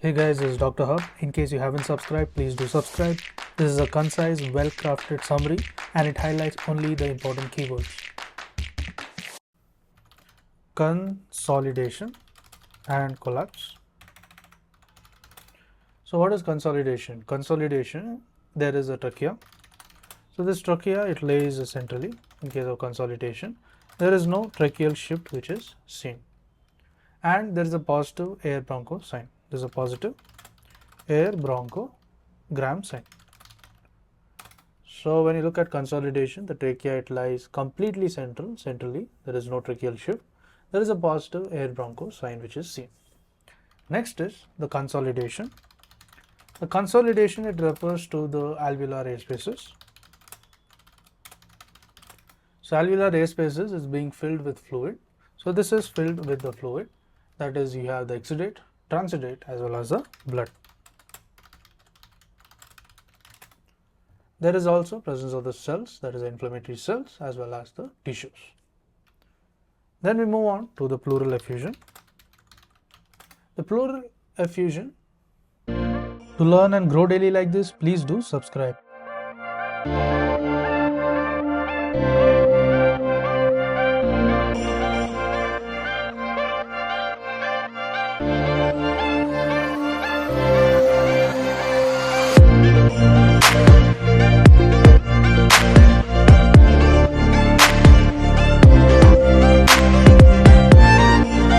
Hey guys, this is Dr. Hub. In case you haven't subscribed, please do subscribe. This is a concise, well-crafted summary and it highlights only the important keywords. Consolidation and collapse. So what is consolidation? Consolidation, there is a trachea. So this trachea, it lays centrally in case of consolidation. There is no tracheal shift which is seen. And there is a positive air broncho sign. There is a positive air bronchogram sign. So when you look at consolidation, the trachea, it lies completely centrally. There is no tracheal shift. There is a positive air broncho sign which is seen. Next is the consolidation. The consolidation, it refers to the alveolar air spaces. So alveolar air spaces is being filled with fluid. So this is filled with the fluid. That is, you have the exudate, transudate as well as the blood. There is also presence of the cells, that is inflammatory cells as well as the tissues. Then we move on to the pleural effusion. The pleural effusion. To learn and grow daily like this, please do subscribe.